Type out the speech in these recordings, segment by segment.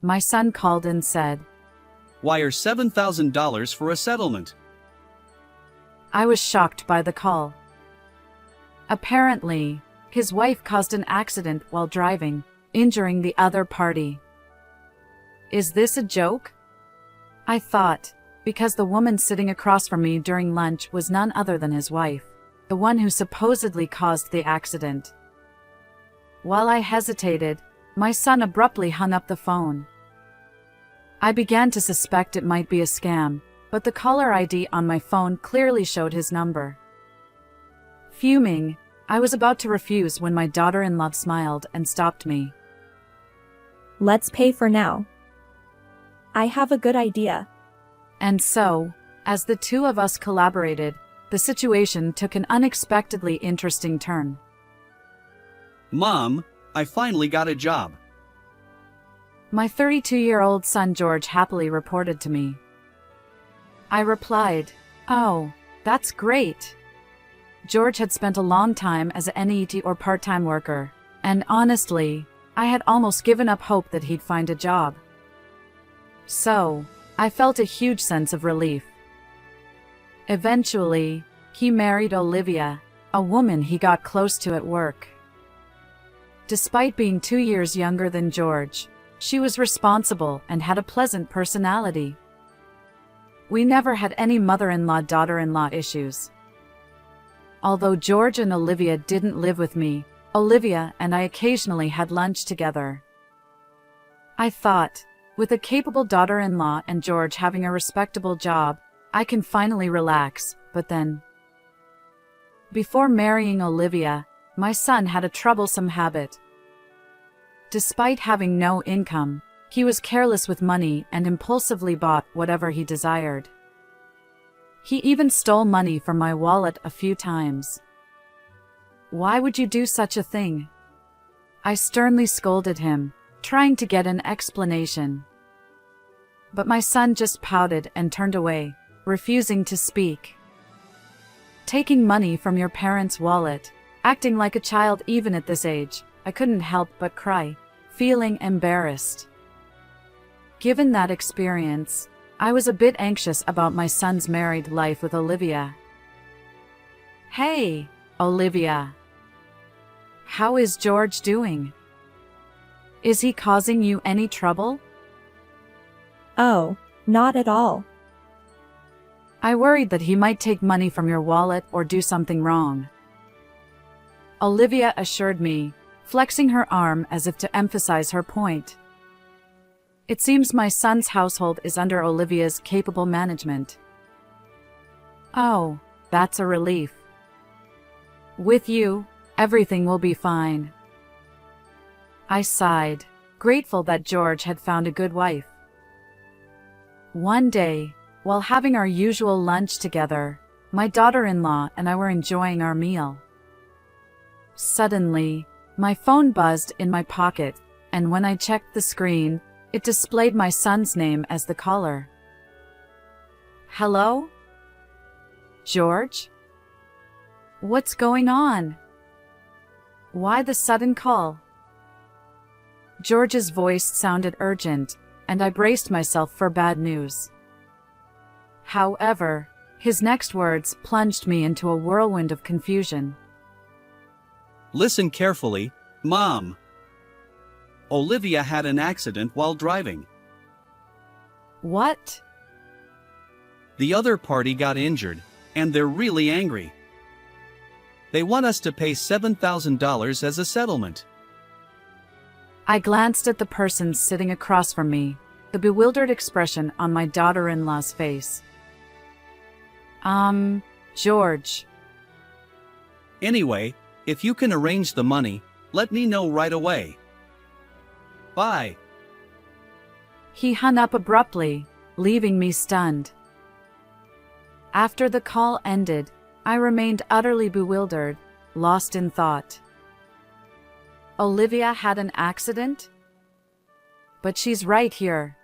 my son called and said, "Wire $7,000 for a settlement." I was shocked by the call. Apparently, his wife caused an accident while driving, injuring the other party. Is this a joke? I thought, because the woman sitting across from me during lunch was none other than his wife, the one who supposedly caused the accident. While I hesitated, my son abruptly hung up the phone. I began to suspect it might be a scam, but the caller ID on my phone clearly showed his number. Fuming, I was about to refuse when my daughter-in-law smiled and stopped me. Let's pay for now. I have a good idea. And so, as the two of us collaborated, the situation took an unexpectedly interesting turn. "Mom, I finally got a job." My 32-year-old son George happily reported to me. I replied, "Oh, that's great." George had spent a long time as an NEET or part-time worker, and honestly, I had almost given up hope that he'd find a job. So, I felt a huge sense of relief. Eventually, he married Olivia, a woman he got close to at work. Despite being 2 years younger than George, she was responsible and had a pleasant personality. We never had any mother-in-law-daughter-in-law issues. Although George and Olivia didn't live with me, Olivia and I occasionally had lunch together. I thought, with a capable daughter-in-law and George having a respectable job, I can finally relax, but then. Before marrying Olivia, my son had a troublesome habit. Despite having no income, he was careless with money and impulsively bought whatever he desired. He even stole money from my wallet a few times. Why would you do such a thing? I sternly scolded him, trying to get an explanation. But my son just pouted and turned away, refusing to speak. Taking money from your parents' wallet, acting like a child even at this age, I couldn't help but cry, feeling embarrassed. Given that experience, I was a bit anxious about my son's married life with Olivia. Hey, Olivia. How is George doing? Is he causing you any trouble? Oh, not at all. I worried that he might take money from your wallet or do something wrong. Olivia assured me, flexing her arm as if to emphasize her point. It seems my son's household is under Olivia's capable management. Oh, that's a relief. With you, everything will be fine. I sighed, grateful that George had found a good wife. One day, while having our usual lunch together, my daughter-in-law and I were enjoying our meal. Suddenly, my phone buzzed in my pocket, and when I checked the screen, it displayed my son's name as the caller. Hello? George? What's going on? Why the sudden call? George's voice sounded urgent, and I braced myself for bad news. However, his next words plunged me into a whirlwind of confusion. "Listen carefully, Mom. Olivia had an accident while driving. What? The other party got injured, and they're really angry. They want us to pay $7,000 as a settlement." I glanced at the person sitting across from me, the bewildered expression on my daughter-in-law's face. George. "Anyway, if you can arrange the money, let me know right away. Bye." He hung up abruptly, leaving me stunned. After the call ended, I remained utterly bewildered, lost in thought. Olivia had an accident? But she's right here.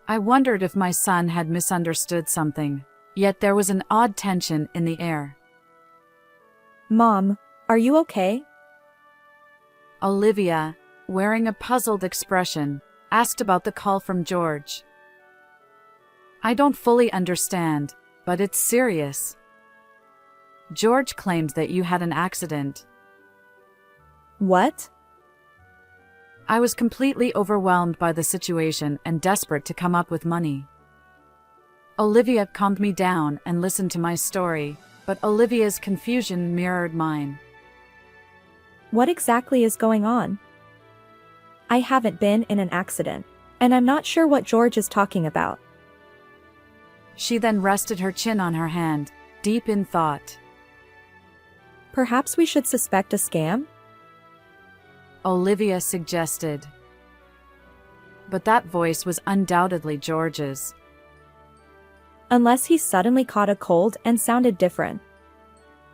I wondered if my son had misunderstood something, yet there was an odd tension in the air. Mom, are you okay? Olivia, wearing a puzzled expression, asked about the call from George. I don't fully understand, but it's serious. George claimed that you had an accident. What? I was completely overwhelmed by the situation and desperate to come up with money. Olivia calmed me down and listened to my story, but Olivia's confusion mirrored mine. What exactly is going on? I haven't been in an accident, and I'm not sure what George is talking about. She then rested her chin on her hand, deep in thought. Perhaps we should suspect a scam? Olivia suggested. But that voice was undoubtedly George's. Unless he suddenly caught a cold and sounded different.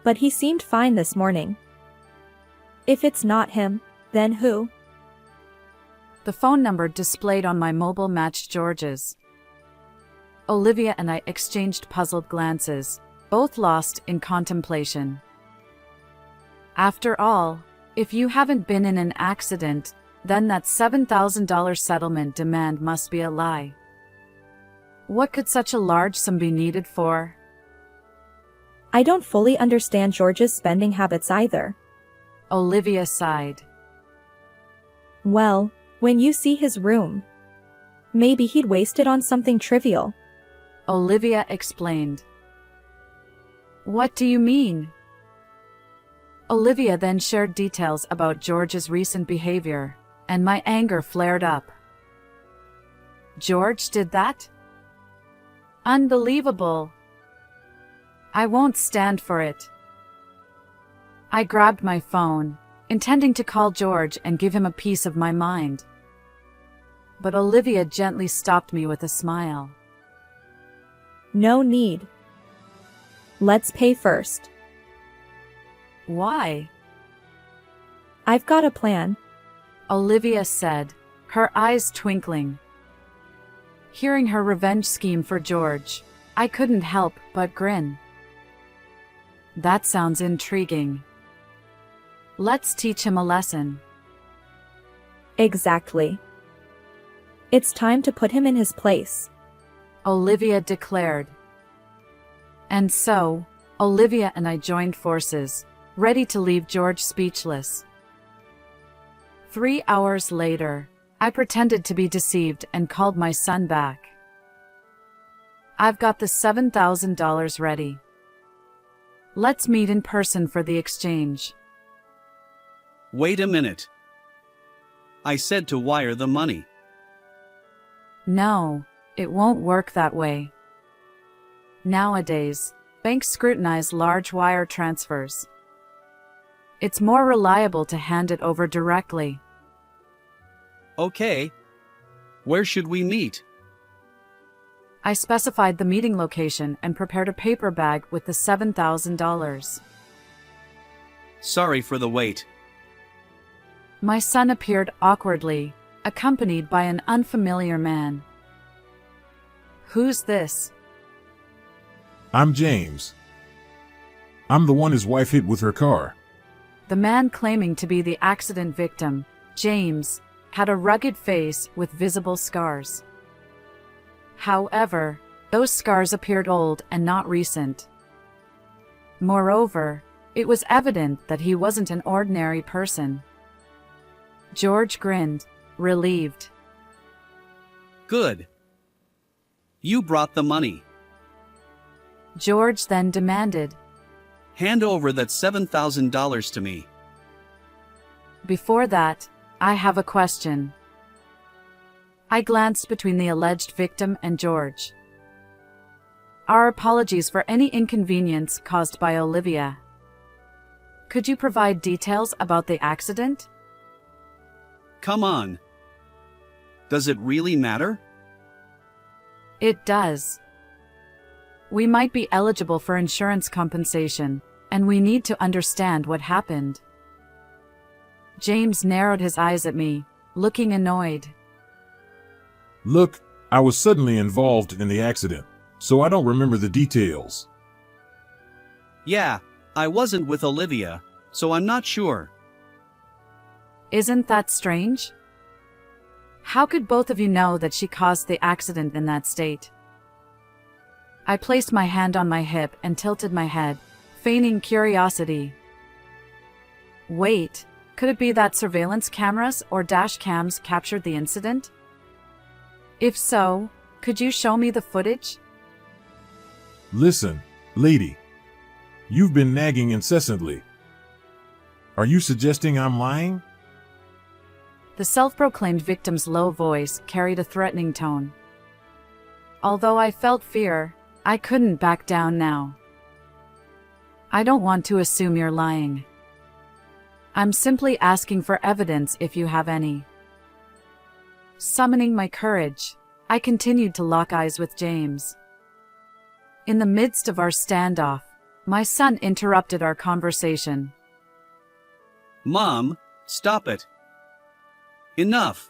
But he seemed fine this morning. If it's not him, then who? The phone number displayed on my mobile matched George's. Olivia and I exchanged puzzled glances, both lost in contemplation. After all, if you haven't been in an accident, then that $7,000 settlement demand must be a lie. What could such a large sum be needed for? I don't fully understand George's spending habits either. Olivia sighed. Well, when you see his room, maybe he'd waste it on something trivial. Olivia explained. What do you mean? Olivia then shared details about George's recent behavior, and my anger flared up. George did that? Unbelievable. I won't stand for it. I grabbed my phone, intending to call George and give him a piece of my mind. But Olivia gently stopped me with a smile. No need. Let's pay first. Why? I've got a plan. Olivia said, her eyes twinkling. Hearing her revenge scheme for George, I couldn't help but grin. That sounds intriguing. Let's teach him a lesson. Exactly. It's time to put him in his place. Olivia declared. And so, Olivia and I joined forces, ready to leave George speechless. 3 hours later, I pretended to be deceived and called my son back. I've got the $7,000 ready. Let's meet in person for the exchange. Wait a minute. I said to wire the money. No, it won't work that way. Nowadays, banks scrutinize large wire transfers. It's more reliable to hand it over directly. Okay. Where should we meet? I specified the meeting location and prepared a paper bag with the $7,000. Sorry for the wait. My son appeared awkwardly, accompanied by an unfamiliar man. Who's this? I'm James. I'm the one his wife hit with her car. The man claiming to be the accident victim, James, had a rugged face with visible scars. However, those scars appeared old and not recent. Moreover, it was evident that he wasn't an ordinary person. George grinned, relieved. Good. You brought the money. George then demanded. Hand over that $7,000 to me. Before that, I have a question. I glanced between the alleged victim and George. Our apologies for any inconvenience caused by Olivia. Could you provide details about the accident? Come on. Does it really matter? It does. We might be eligible for insurance compensation, and we need to understand what happened. James narrowed his eyes at me, looking annoyed. Look, I was suddenly involved in the accident, so I don't remember the details. Yeah, I wasn't with Olivia, so I'm not sure. Isn't that strange? How could both of you know that she caused the accident in that state? I placed my hand on my hip and tilted my head, feigning curiosity. Wait, could it be that surveillance cameras or dash cams captured the incident? If so, could you show me the footage? Listen, lady. You've been nagging incessantly. Are you suggesting I'm lying? The self-proclaimed victim's low voice carried a threatening tone. Although I felt fear, I couldn't back down now. I don't want to assume you're lying. I'm simply asking for evidence if you have any. Summoning my courage, I continued to lock eyes with James. In the midst of our standoff, my son interrupted our conversation. Mom, stop it. Enough.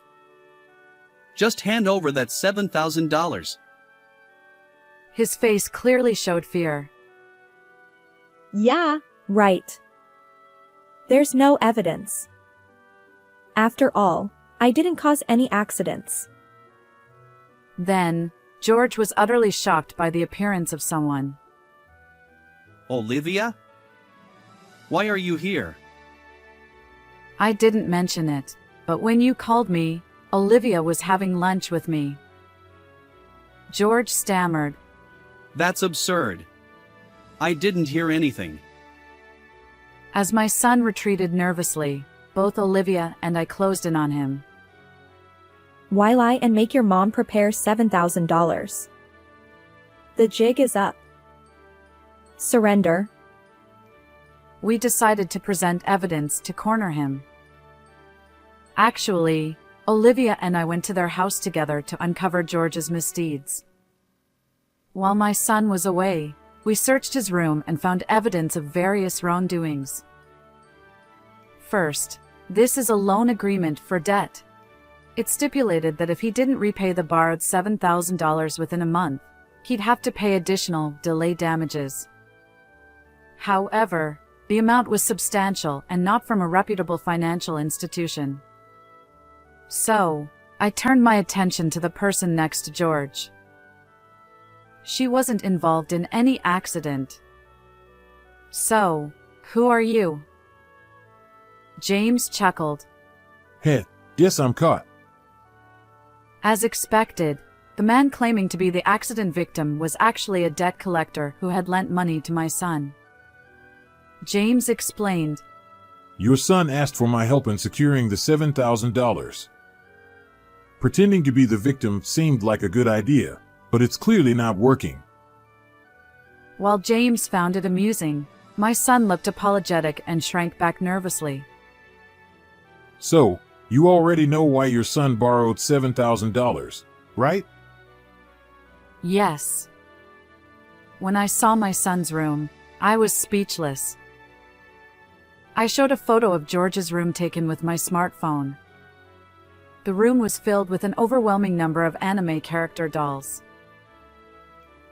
Just hand over that $7,000. His face clearly showed fear. Yeah, right. There's no evidence. After all, I didn't cause any accidents. Then, George was utterly shocked by the appearance of someone. Olivia? Why are you here? I didn't mention it, but when you called me, Olivia was having lunch with me. George stammered. That's absurd. I didn't hear anything. As my son retreated nervously, both Olivia and I closed in on him. Why lie and make your mom prepare $7,000? The jig is up. Surrender. We decided to present evidence to corner him. Actually, Olivia and I went to their house together to uncover George's misdeeds. While my son was away, we searched his room and found evidence of various wrongdoings. First, this is a loan agreement for debt. It stipulated that if he didn't repay the borrowed $7,000 within a month, he'd have to pay additional delay damages. However, the amount was substantial and not from a reputable financial institution. So, I turned my attention to the person next to George. She wasn't involved in any accident. So, who are you? James chuckled. Heh, guess I'm caught. As expected, the man claiming to be the accident victim was actually a debt collector who had lent money to my son. James explained. Your son asked for my help in securing the $7,000. Pretending to be the victim seemed like a good idea, but it's clearly not working. While James found it amusing, my son looked apologetic and shrank back nervously. So, you already know why your son borrowed $7,000, right? Yes. When I saw my son's room, I was speechless. I showed a photo of George's room taken with my smartphone. The room was filled with an overwhelming number of anime character dolls.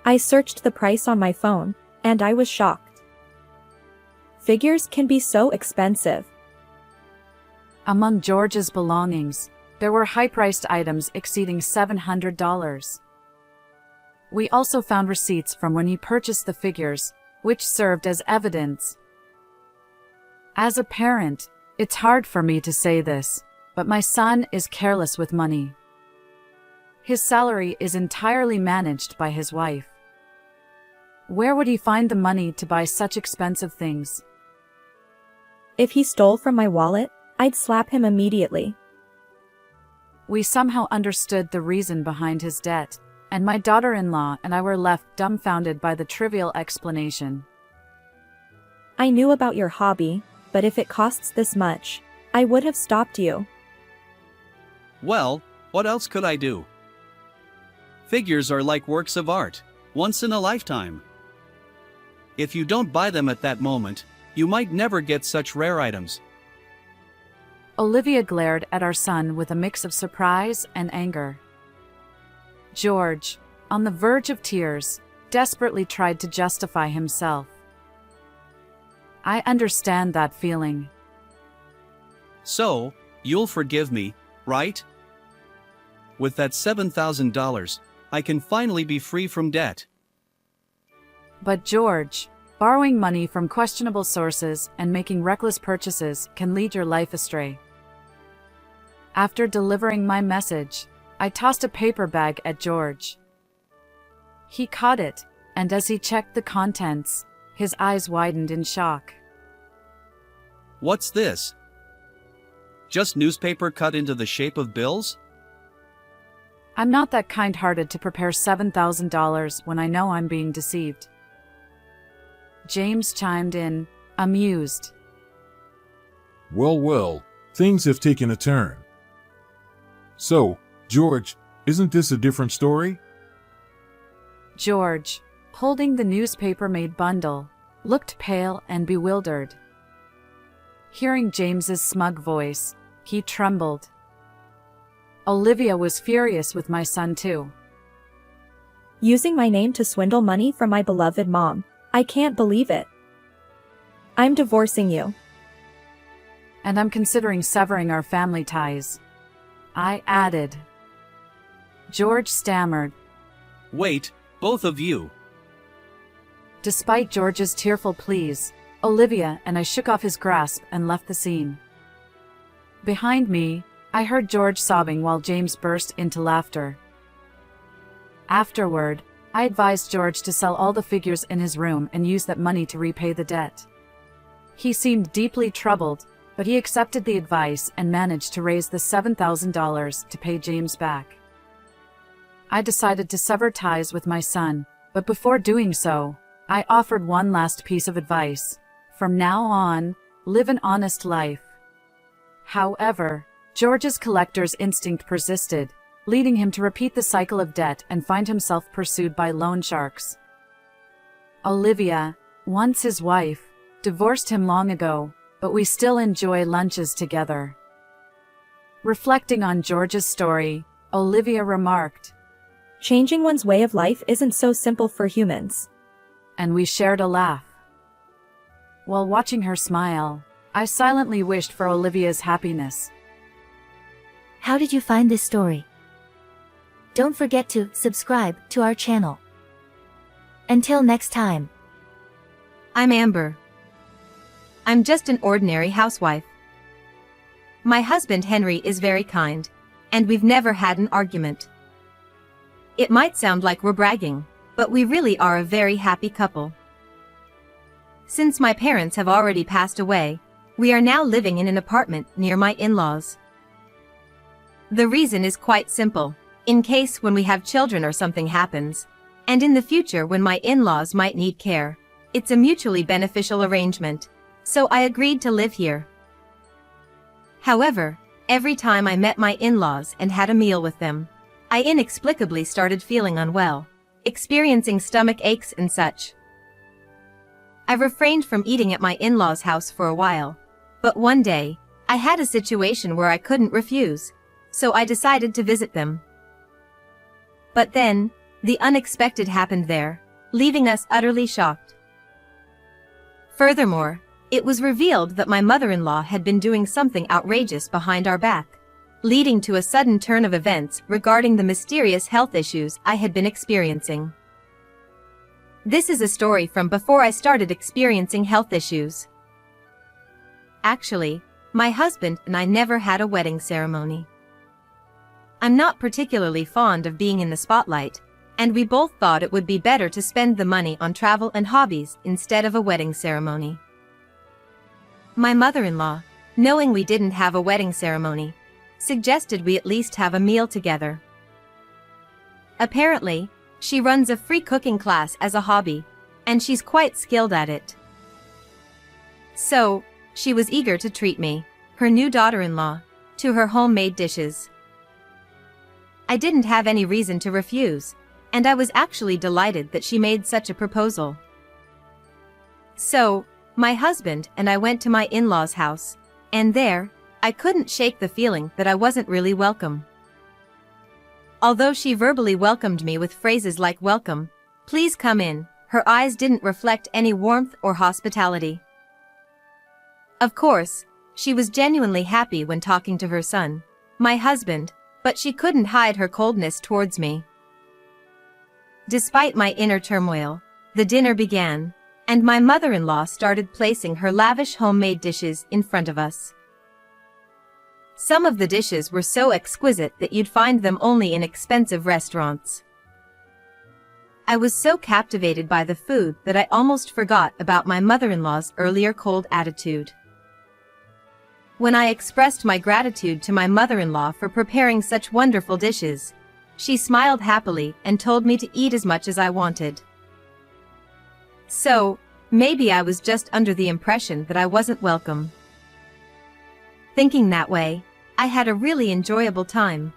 I searched the price on my phone, and I was shocked. Figures can be so expensive. Among George's belongings, there were high-priced items exceeding $700. We also found receipts from when he purchased the figures, which served as evidence. As a parent, it's hard for me to say this, but my son is careless with money. His salary is entirely managed by his wife. Where would he find the money to buy such expensive things? If he stole from my wallet, I'd slap him immediately. We somehow understood the reason behind his debt, and my daughter-in-law and I were left dumbfounded by the trivial explanation. I knew about your hobby, but if it costs this much, I would have stopped you. Well, what else could I do? Figures are like works of art, once in a lifetime. If you don't buy them at that moment, you might never get such rare items. Olivia glared at our son with a mix of surprise and anger. George, on the verge of tears, desperately tried to justify himself. I understand that feeling. So, you'll forgive me, right? with that $7,000, I can finally be free from debt. But George, borrowing money from questionable sources and making reckless purchases can lead your life astray. After delivering my message, I tossed a paper bag at George. He caught it, and as he checked the contents, his eyes widened in shock. What's this? Just newspaper cut into the shape of bills? I'm not that kind-hearted to prepare $7,000 when I know I'm being deceived. James chimed in, amused. Well, well, things have taken a turn. So, George, isn't this a different story? George, holding the newspaper-made bundle, looked pale and bewildered. Hearing James's smug voice, he trembled. Olivia was furious with my son too. Using my name to swindle money from my beloved mom. I can't believe it. I'm divorcing you. And I'm considering severing our family ties, I added. George stammered. Wait, both of you. Despite George's tearful pleas, Olivia and I shook off his grasp and left the scene. Behind me, I heard George sobbing while James burst into laughter. Afterward, I advised George to sell all the figures in his room and use that money to repay the debt. He seemed deeply troubled, but he accepted the advice and managed to raise the $7,000 to pay James back. I decided to sever ties with my son, but before doing so, I offered one last piece of advice. From now on, live an honest life. However, George's collector's instinct persisted, leading him to repeat the cycle of debt and find himself pursued by loan sharks. Olivia, once his wife, divorced him long ago, but we still enjoy lunches together. Reflecting on George's story, Olivia remarked, Changing one's way of life isn't so simple for humans. and we shared a laugh. While watching her smile, I silently wished for Olivia's happiness. How did you find this story? Don't forget to subscribe to our channel. Until next time. I'm Amber. I'm just an ordinary housewife. My husband Henry is very kind, and we've never had an argument. It might sound like we're bragging, but we really are a very happy couple. Since my parents have already passed away, we are now living in an apartment near my in-laws. The reason is quite simple, in case when we have children or something happens, and in the future when my in-laws might need care. It's a mutually beneficial arrangement, so I agreed to live here. However, every time I met my in-laws and had a meal with them, I inexplicably started feeling unwell, experiencing stomach aches and such. I refrained from eating at my in-laws' house for a while, but one day, I had a situation where I couldn't refuse, so I decided to visit them. But then, the unexpected happened there, leaving us utterly shocked. Furthermore, it was revealed that my mother-in-law had been doing something outrageous behind our back, leading to a sudden turn of events regarding the mysterious health issues I had been experiencing. This is a story from before I started experiencing health issues. Actually, my husband and I never had a wedding ceremony. I'm not particularly fond of being in the spotlight, and we both thought it would be better to spend the money on travel and hobbies instead of a wedding ceremony. My mother-in-law, knowing we didn't have a wedding ceremony, suggested we at least have a meal together. Apparently, she runs a free cooking class as a hobby, and she's quite skilled at it. So, she was eager to treat me, her new daughter-in-law, to her homemade dishes. I didn't have any reason to refuse, and I was actually delighted that she made such a proposal. So, my husband and I went to my in-laws' house, and there, I couldn't shake the feeling that I wasn't really welcome. Although she verbally welcomed me with phrases like "welcome," "please come in," her eyes didn't reflect any warmth or hospitality. Of course, she was genuinely happy when talking to her son, my husband, but she couldn't hide her coldness towards me. Despite my inner turmoil, the dinner began, and my mother-in-law started placing her lavish homemade dishes in front of us. Some of the dishes were so exquisite that you'd find them only in expensive restaurants. I was so captivated by the food that I almost forgot about my mother-in-law's earlier cold attitude. When I expressed my gratitude to my mother-in-law for preparing such wonderful dishes, she smiled happily and told me to eat as much as I wanted. So, maybe I was just under the impression that I wasn't welcome. Thinking that way, I had a really enjoyable time.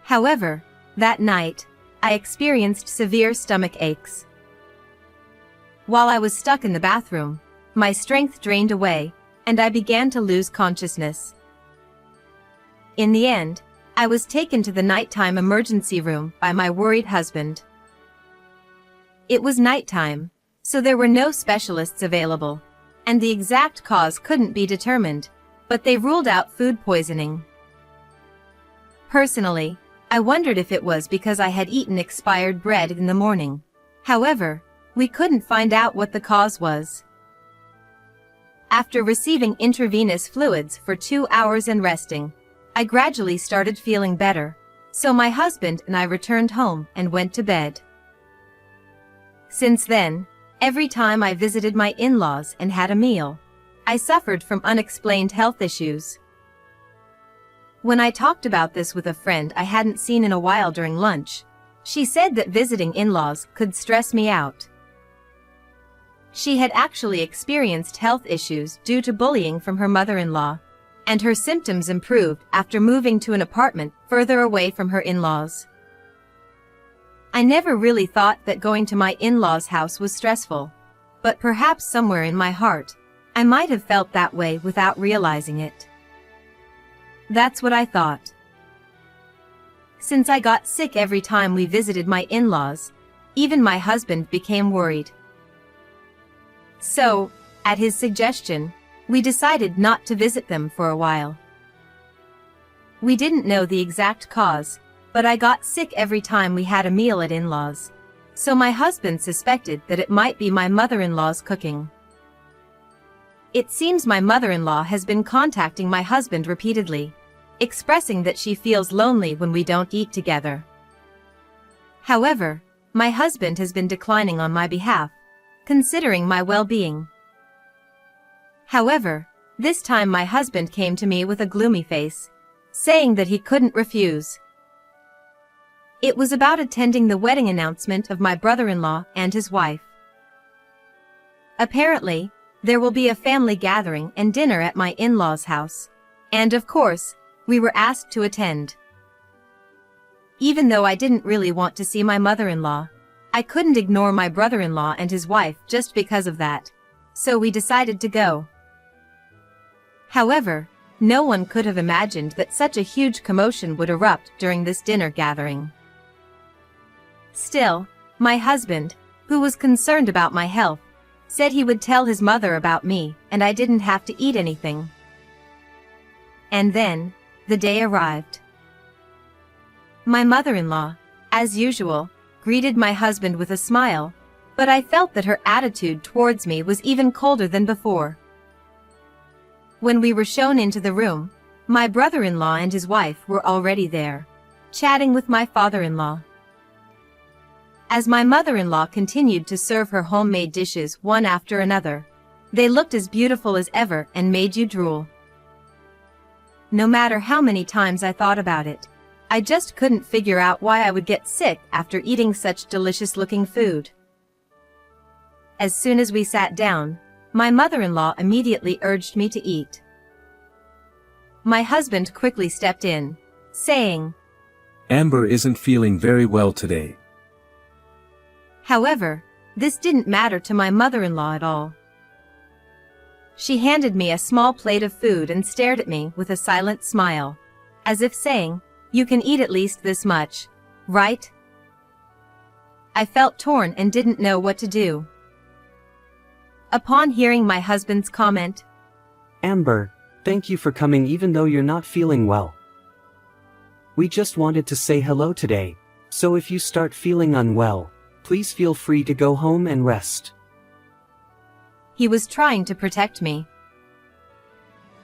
However, that night, I experienced severe stomach aches. While I was stuck in the bathroom, my strength drained away, and I began to lose consciousness. In the end, I was taken to the nighttime emergency room by my worried husband. It was nighttime, so there were no specialists available, and the exact cause couldn't be determined, but they ruled out food poisoning. Personally, I wondered if it was because I had eaten expired bread in the morning. However, we couldn't find out what the cause was. After receiving intravenous fluids for 2 hours and resting, I gradually started feeling better, so my husband and I returned home and went to bed. Since then, every time I visited my in-laws and had a meal, I suffered from unexplained health issues. When I talked about this with a friend I hadn't seen in a while during lunch, she said that visiting in-laws could stress me out. She had actually experienced health issues due to bullying from her mother-in-law, and her symptoms improved after moving to an apartment further away from her in-laws. I never really thought that going to my in-laws' house was stressful, but perhaps somewhere in my heart, I might have felt that way without realizing it. That's what I thought. Since I got sick every time we visited my in-laws, even my husband became worried. So, at his suggestion, we decided not to visit them for a while. We didn't know the exact cause, but I got sick every time we had a meal at in-laws, so my husband suspected that it might be my mother-in-law's cooking. It seems my mother-in-law has been contacting my husband repeatedly, expressing that she feels lonely when we don't eat together. However, my husband has been declining on my behalf, considering my well-being. However, this time my husband came to me with a gloomy face, saying that he couldn't refuse. It was about attending the wedding announcement of my brother-in-law and his wife. Apparently, there will be a family gathering and dinner at my in-laws' house, and of course, we were asked to attend. Even though I didn't really want to see my mother-in-law, I couldn't ignore my brother-in-law and his wife just because of that, so we decided to go. However, no one could have imagined that such a huge commotion would erupt during this dinner gathering. Still, my husband, who was concerned about my health, said he would tell his mother about me and I didn't have to eat anything. And then, the day arrived. My mother-in-law, as usual, greeted my husband with a smile, but I felt that her attitude towards me was even colder than before. When we were shown into the room, my brother-in-law and his wife were already there, chatting with my father-in-law. As my mother-in-law continued to serve her homemade dishes one after another, they looked as beautiful as ever and made you drool. No matter how many times I thought about it, I just couldn't figure out why I would get sick after eating such delicious-looking food. As soon as we sat down, my mother-in-law immediately urged me to eat. My husband quickly stepped in, saying, "Amber isn't feeling very well today." However, this didn't matter to my mother-in-law at all. She handed me a small plate of food and stared at me with a silent smile, as if saying, "You can eat at least this much, right?" I felt torn and didn't know what to do. Upon hearing my husband's comment, "Amber, thank you for coming even though you're not feeling well. We just wanted to say hello today, so if you start feeling unwell, please feel free to go home and rest. He was trying to protect me.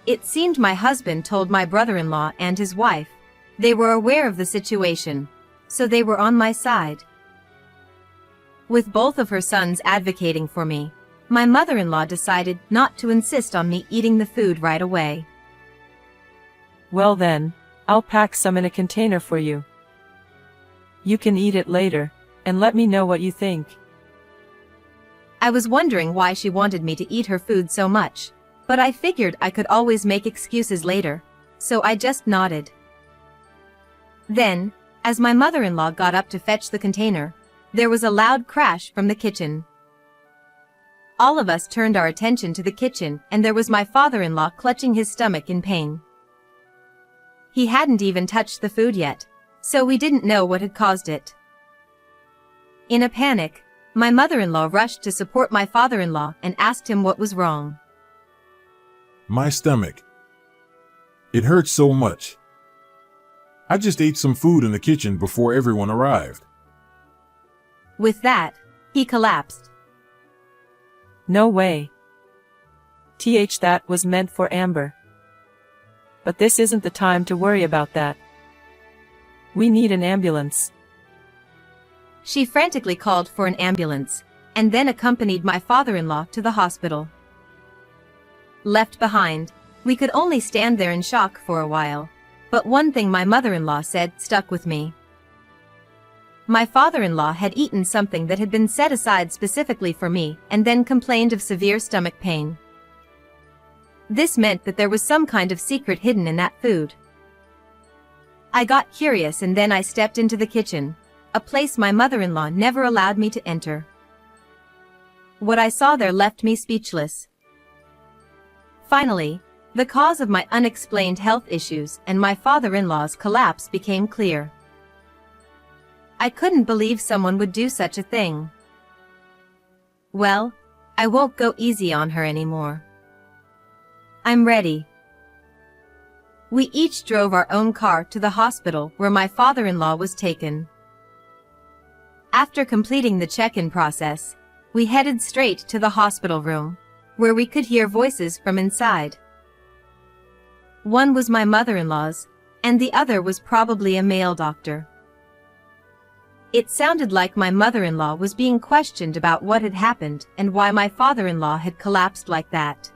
It seemed my husband told my brother-in-law and his wife. They were aware of the situation, so they were on my side. With both of her sons advocating for me, my mother-in-law decided not to insist on me eating the food right away. Well then, I'll pack some in a container for you. You can eat it later, and let me know what you think. I was wondering why she wanted me to eat her food so much, but I figured I could always make excuses later, so I just nodded. Then, as my mother-in-law got up to fetch the container, there was a loud crash from the kitchen. All of us turned our attention to the kitchen, and there was my father-in-law clutching his stomach in pain. He hadn't even touched the food yet, so we didn't know what had caused it. In a panic, my mother-in-law rushed to support my father-in-law and asked him what was wrong. My stomach. It hurts so much. I just ate some food in the kitchen before everyone arrived. With that, he collapsed. No way. That was meant for Amber. But this isn't the time to worry about that. We need an ambulance. She frantically called for an ambulance, and then accompanied my father-in-law to the hospital. Left behind, we could only stand there in shock for a while, but one thing my mother-in-law said stuck with me. My father-in-law had eaten something that had been set aside specifically for me and then complained of severe stomach pain. This meant that there was some kind of secret hidden in that food. I got curious and then I stepped into the kitchen, a place my mother-in-law never allowed me to enter. What I saw there left me speechless. Finally, the cause of my unexplained health issues and my father-in-law's collapse became clear. I couldn't believe someone would do such a thing. Well, I won't go easy on her anymore. I'm ready. We each drove our own car to the hospital where my father-in-law was taken. After completing the check-in process, we headed straight to the hospital room, where we could hear voices from inside. One was my mother-in-law's, and the other was probably a male doctor. It sounded like my mother-in-law was being questioned about what had happened and why my father-in-law had collapsed like that.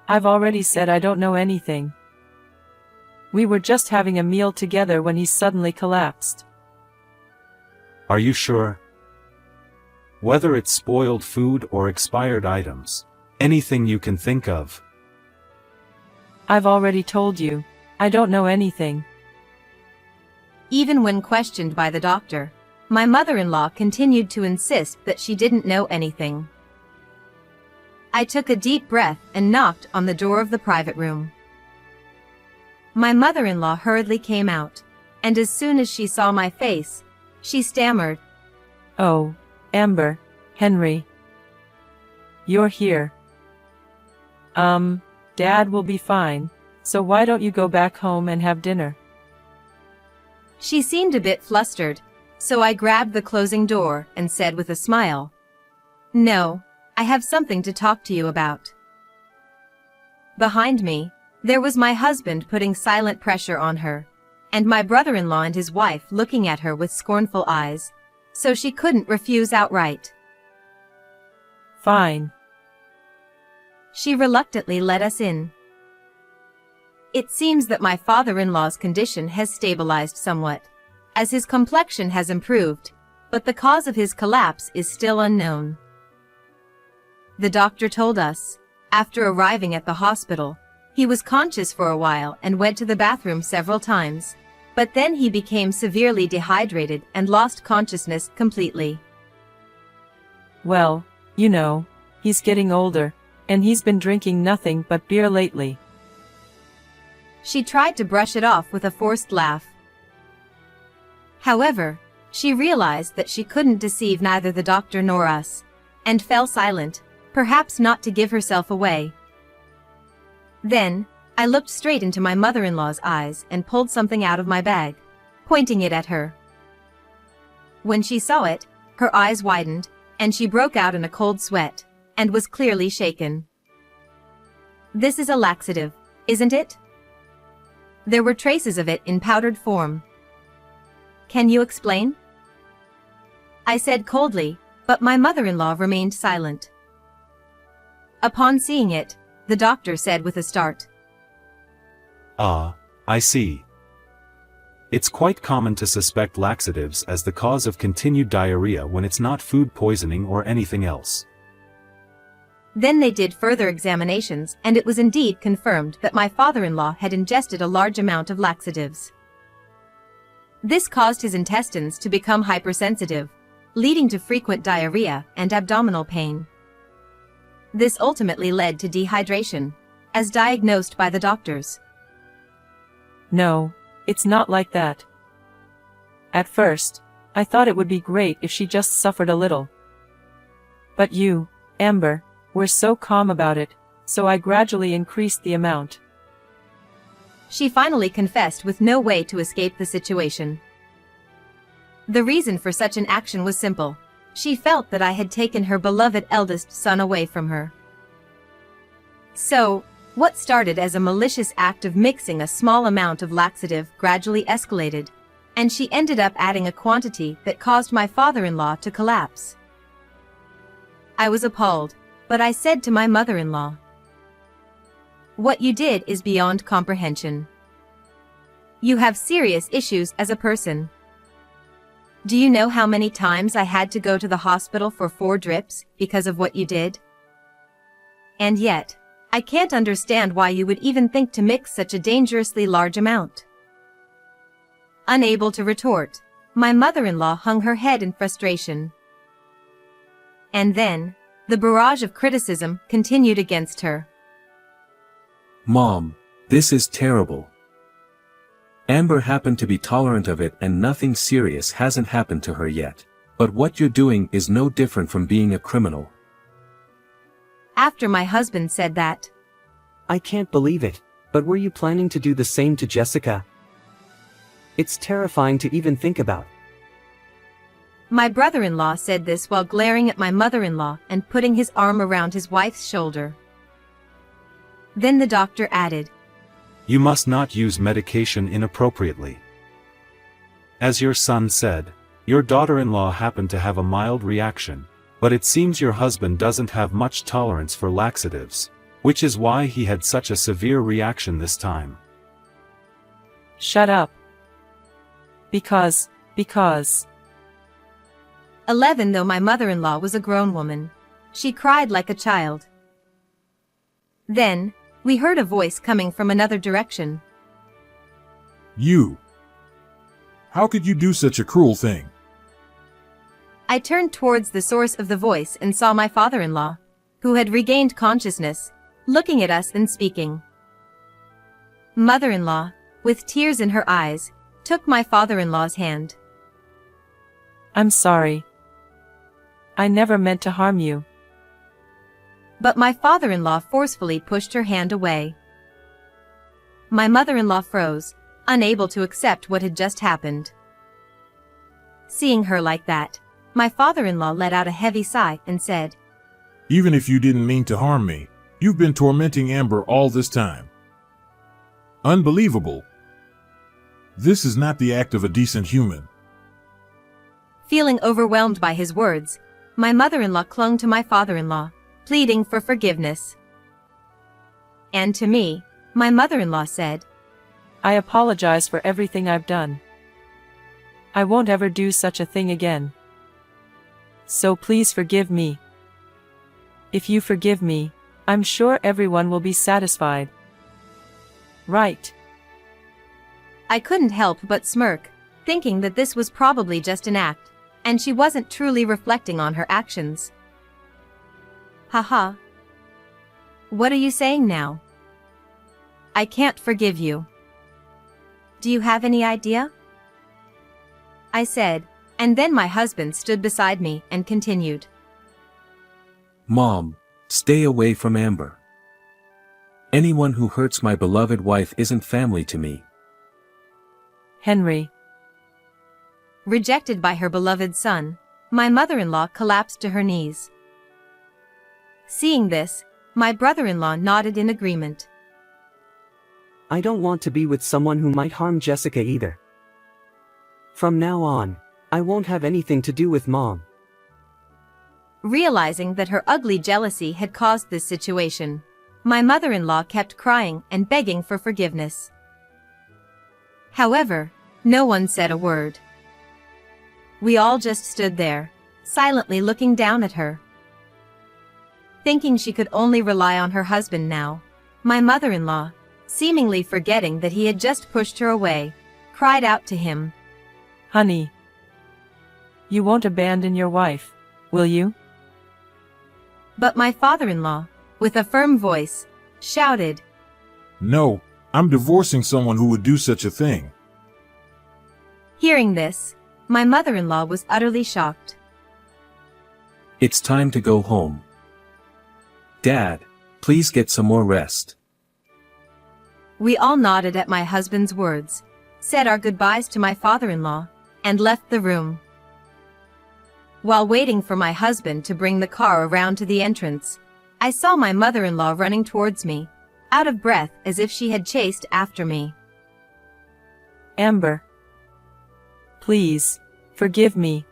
I've already said I don't know anything. We were just having a meal together when he suddenly collapsed. Are you sure? Whether it's spoiled food or expired items, anything you can think of. I've already told you, I don't know anything. Even when questioned by the doctor, my mother-in-law continued to insist that she didn't know anything. I took a deep breath and knocked on the door of the private room. My mother-in-law hurriedly came out, and as soon as she saw my face, she stammered, Oh, Amber, Henry. You're here. Dad will be fine, so why don't you go back home and have dinner? She seemed a bit flustered, so I grabbed the closing door and said with a smile, No, I have something to talk to you about. Behind me, there was my husband putting silent pressure on her, and my brother-in-law and his wife looking at her with scornful eyes, so she couldn't refuse outright. Fine. She reluctantly let us in. It seems that my father-in-law's condition has stabilized somewhat, as his complexion has improved, but the cause of his collapse is still unknown. The doctor told us, after arriving at the hospital, he was conscious for a while and went to the bathroom several times, but then he became severely dehydrated and lost consciousness completely. Well, you know, he's getting older, and he's been drinking nothing but beer lately. She tried to brush it off with a forced laugh. However, she realized that she couldn't deceive neither the doctor nor us, and fell silent, perhaps not to give herself away. Then, I looked straight into my mother-in-law's eyes and pulled something out of my bag, pointing it at her. When she saw it, her eyes widened, and she broke out in a cold sweat, and was clearly shaken. "This is a laxative, isn't it?" There were traces of it in powdered form. "Can you explain?" I said coldly, but my mother-in-law remained silent. Upon seeing it, the doctor said with a start, "Ah, I see. It's quite common to suspect laxatives as the cause of continued diarrhea when it's not food poisoning or anything else." Then they did further examinations, and it was indeed confirmed that my father-in-law had ingested a large amount of laxatives. This caused his intestines to become hypersensitive, leading to frequent diarrhea and abdominal pain. This ultimately led to dehydration, as diagnosed by the doctors. No, it's not like that. At first, I thought it would be great if she just suffered a little. But you, Amber, were so calm about it, so I gradually increased the amount. She finally confessed with no way to escape the situation. The reason for such an action was simple. She felt that I had taken her beloved eldest son away from her. So, what started as a malicious act of mixing a small amount of laxative gradually escalated, and she ended up adding a quantity that caused my father-in-law to collapse. I was appalled, but I said to my mother-in-law, "What you did is beyond comprehension. You have serious issues as a person. Do you know how many times I had to go to the hospital for 4 drips because of what you did? And yet, I can't understand why you would even think to mix such a dangerously large amount." Unable to retort, my mother-in-law hung her head in frustration. And then, the barrage of criticism continued against her. "Mom, this is terrible. Amber happened to be tolerant of it and nothing serious hasn't happened to her yet. But what you're doing is no different from being a criminal." After my husband said that, I can't believe it, but were you planning to do the same to Jessica? It's terrifying to even think about. my brother-in-law said this while glaring at my mother-in-law and putting his arm around his wife's shoulder. Then the doctor added, "You must not use medication inappropriately. As your son said, your daughter-in-law happened to have a mild reaction, but it seems your husband doesn't have much tolerance for laxatives, which is why he had such a severe reaction this time." Shut up. Because. 11. Though my mother-in-law was a grown woman, she cried like a child. Then, we heard a voice coming from another direction. "You! How could you do such a cruel thing?" I turned towards the source of the voice and saw my father-in-law, who had regained consciousness, looking at us and speaking. Mother-in-law, with tears in her eyes, took my father-in-law's hand. I'm sorry. I never meant to harm you. But my father-in-law forcefully pushed her hand away. My mother-in-law froze, unable to accept what had just happened. Seeing her like that, my father-in-law let out a heavy sigh and said, "Even if you didn't mean to harm me, you've been tormenting Amber all this time. Unbelievable. This is not the act of a decent human." Feeling overwhelmed by his words, my mother-in-law clung to my father-in-law, pleading for forgiveness. And to me, my mother-in-law said, I apologize for everything I've done. I won't ever do such a thing again. So please forgive me. If you forgive me, I'm sure everyone will be satisfied. Right. I couldn't help but smirk, thinking that this was probably just an act, and she wasn't truly reflecting on her actions. Haha. What are you saying now? I can't forgive you. Do you have any idea? I said, and then my husband stood beside me and continued. "Mom, stay away from Amber. Anyone who hurts my beloved wife isn't family to me. Henry. Rejected by her beloved son, my mother-in-law collapsed to her knees. Seeing this, my brother-in-law nodded in agreement. I don't want to be with someone who might harm Jessica either. From now on, I won't have anything to do with Mom. Realizing that her ugly jealousy had caused this situation, my mother-in-law kept crying and begging for forgiveness. However, no one said a word. We all just stood there, silently looking down at her. Thinking she could only rely on her husband now, my mother-in-law, seemingly forgetting that he had just pushed her away, cried out to him, Honey. You won't abandon your wife, will you? But my father-in-law, with a firm voice, shouted, No, I'm divorcing someone who would do such a thing. Hearing this, my mother-in-law was utterly shocked. It's time to go home. Dad, please get some more rest. We all nodded at my husband's words, said our goodbyes to my father-in-law, and left the room. While waiting for my husband to bring the car around to the entrance, I saw my mother-in-law running towards me, out of breath as if she had chased after me. Amber. Please, forgive me.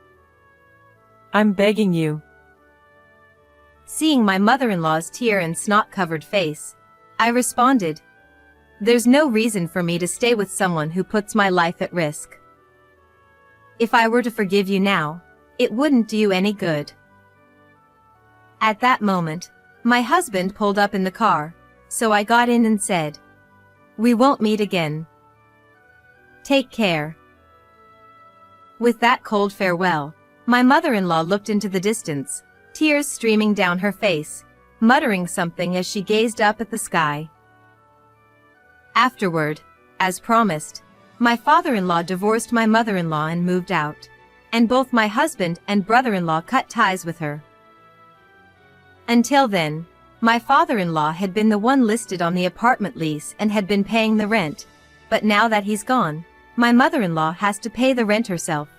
I'm begging you. Seeing my mother-in-law's tear and snot-covered face, I responded, There's no reason for me to stay with someone who puts my life at risk. If I were to forgive you now, it wouldn't do you any good. At that moment, my husband pulled up in the car, so I got in and said, We won't meet again. Take care. With that cold farewell, my mother-in-law looked into the distance, tears streaming down her face, muttering something as she gazed up at the sky. Afterward, as promised, my father-in-law divorced my mother-in-law and moved out, and both my husband and brother-in-law cut ties with her. Until then, my father-in-law had been the one listed on the apartment lease and had been paying the rent, but now that he's gone, my mother-in-law has to pay the rent herself.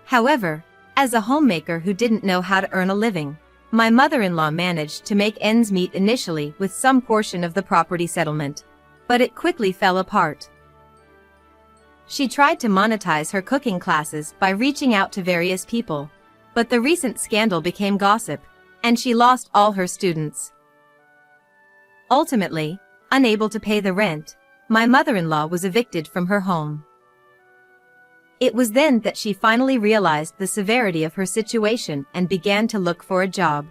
However, as a homemaker who didn't know how to earn a living, my mother-in-law managed to make ends meet initially with some portion of the property settlement, but it quickly fell apart. She tried to monetize her cooking classes by reaching out to various people, but the recent scandal became gossip, and she lost all her students. Ultimately, unable to pay the rent, my mother-in-law was evicted from her home. It was then that she finally realized the severity of her situation and began to look for a job.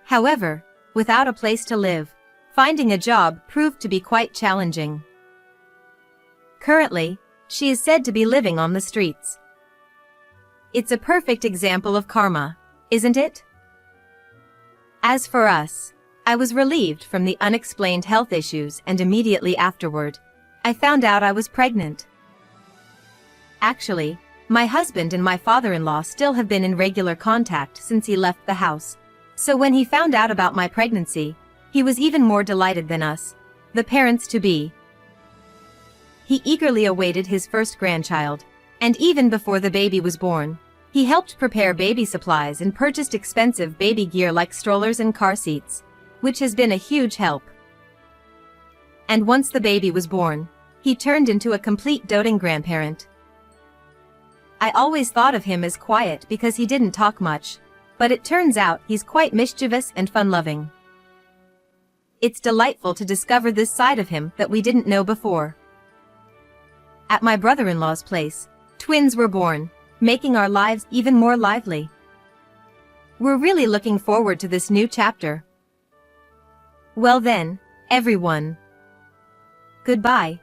However, without a place to live, finding a job proved to be quite challenging. Currently, she is said to be living on the streets. It's a perfect example of karma, isn't it? As for us, I was relieved from the unexplained health issues, and immediately afterward, I found out I was pregnant. Actually, my husband and my father-in-law still have been in regular contact since he left the house, so when he found out about my pregnancy, he was even more delighted than us, the parents-to-be. He eagerly awaited his first grandchild, and even before the baby was born, he helped prepare baby supplies and purchased expensive baby gear like strollers and car seats, which has been a huge help. And once the baby was born, he turned into a complete doting grandparent. I always thought of him as quiet because he didn't talk much, but it turns out he's quite mischievous and fun-loving. It's delightful to discover this side of him that we didn't know before. At my brother-in-law's place, twins were born, making our lives even more lively. We're really looking forward to this new chapter. Well then, everyone. Goodbye.